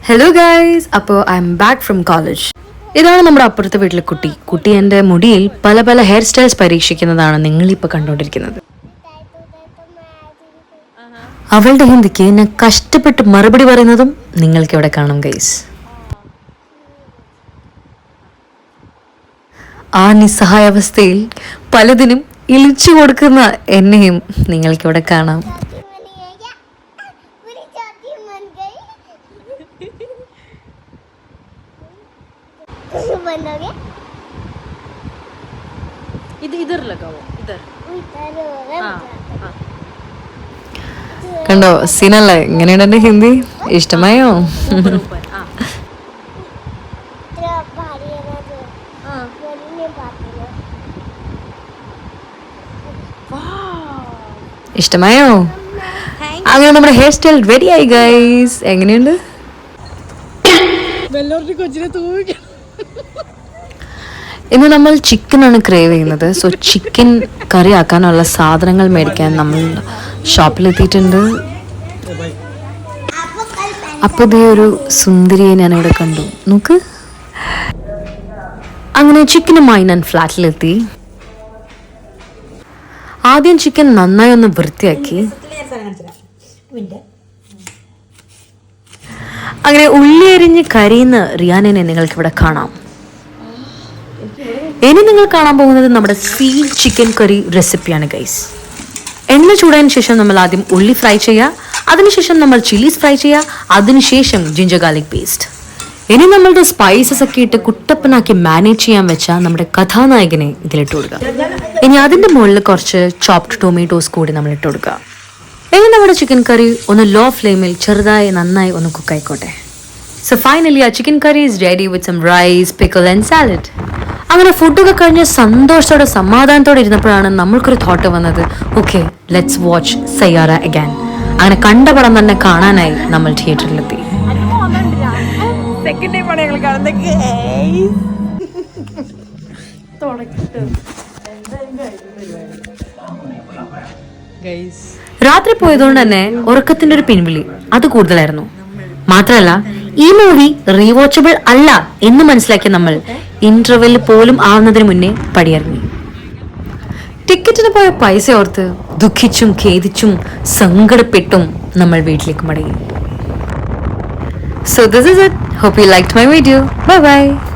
Hello guys, അപ്പോൾ I M back from college. ഇതാണ് നമ്മുടെ അപ്പുറത്തെ വീട്ടിലെ കുട്ടി എൻ്റെ മുടിയിൽ പല പല ഹെയർ സ്റ്റൈൽസ് പരീക്ഷിക്കുന്നതാണ് നിങ്ങളിപ്പോൾ കണ്ടുകൊണ്ടിരിക്കുന്നത്. അവളുടെ ഹിന്ദിക്ക് ഞാൻ കഷ്ടപ്പെട്ട് മറുപടി പറയുന്നതും നിങ്ങൾക്ക് ഇവിടെ കാണും ഗൈസ്. ആ നിസ്സഹായാവസ്ഥയിൽ പലതിനും ഇളിച്ചു കൊടുക്കുന്ന എന്നെയും നിങ്ങൾക്കിവിടെ കാണാം. കണ്ടോ സീനല്ലേ? എങ്ങനെയുണ്ട് എൻ്റെ ഹിന്ദി? ഇഷ്ടമായോ? ഇഷ്ടമായോ? അങ്ങനെ നമ്മുടെ ഹെയർ സ്റ്റൈൽ റെഡി ആയി ഗൈസ്. എങ്ങനെയുണ്ട്? ഇന്ന് നമ്മൾ ചിക്കനാണ് ക്രേവ് ചെയ്യുന്നത്. സോ ചിക്കൻ കറി ആക്കാനുള്ള സാധനങ്ങൾ മേടിക്കാൻ നമ്മൾ ഷോപ്പിലെത്തിയിട്ടുണ്ട്. അപ്പോൾ ഇതേ ഒരു സുന്ദരിയെ ഞാനിവിടെ കണ്ടു, നോക്ക്. അങ്ങനെ ചിക്കനുമായി ഞാൻ ഫ്ലാറ്റിലെത്തി. ആദ്യം ചിക്കൻ നന്നായി ഒന്ന് വൃത്തിയാക്കി, അങ്ങനെ ഉള്ളി അരിഞ്ഞ് കരിയുന്ന റിയാനെ നിങ്ങൾക്കിവിടെ കാണാം. ഇനി നിങ്ങൾ കാണാൻ പോകുന്നത് നമ്മുടെ സീ ചിക്കൻ കറി റെസിപ്പിയാണ് ഗൈസ്. എണ്ണ ചൂടായതിനു ശേഷം നമ്മൾ ആദ്യം ഉള്ളി ഫ്രൈ ചെയ്യുക, അതിനുശേഷം നമ്മൾ ചില്ലീസ് ഫ്രൈ ചെയ്യുക, അതിനുശേഷം ജിഞ്ചർ ഗാർലിക് പേസ്റ്റ്. ഇനി നമ്മളുടെ സ്പൈസസ് ഒക്കെ ഇട്ട് കുട്ടപ്പനാക്കി മാനേജ് ചെയ്യാൻ വെച്ചാൽ നമ്മുടെ കഥാനായകനെ ഇതിലിട്ട് കൊടുക്കുക. ഇനി അതിൻ്റെ മുകളിൽ കുറച്ച് ചോപ്ഡ് ടൊമാറ്റോസ് കൂടി നമ്മൾ ഇട്ട് കൊടുക്കുക. ഇനി നമ്മുടെ ചിക്കൻ കറി ഒന്ന് ലോ ഫ്ലെയിമിൽ ചെറുതായി നന്നായി ഒന്ന് കുക്കായിക്കോട്ടെ. സോ ഫൈനലി ആ chicken curry is ready with some rice, pickle and salad. അങ്ങനെ ഫുഡൊക്കെ കഴിഞ്ഞ് സന്തോഷത്തോടെ സമാധാനത്തോടെ ഇരുന്നപ്പോഴാണ് നമ്മൾക്കൊരു തോട്ട് വന്നത്, okay let's watch Saiyaara again. അങ്ങനെ കണ്ട പടം തന്നെ കാണാനായി നമ്മൾ തിയേറ്ററിലെത്തി. രാത്രി പോയതുകൊണ്ട് തന്നെ ഉറക്കത്തിന്റെ ഒരു പിൻവിളി അത് കൂടുതലായിരുന്നു. മാത്രമല്ല ഈ മൂവി റീവാച്ചബിൾ അല്ല എന്ന് മനസ്സിലാക്കിയ നമ്മൾ ഇന്റർവെൽ പോലും ആവുന്നതിന് മുന്നേ പടിയിറങ്ങി. ടിക്കറ്റിന് പോയ പൈസ ഓർത്ത് ദുഃഖിച്ചും ഖേദിച്ചും സങ്കടപ്പെട്ടും നമ്മൾ വീട്ടിലേക്ക് മടങ്ങി. So this is it. Hope you liked my video. Bye bye.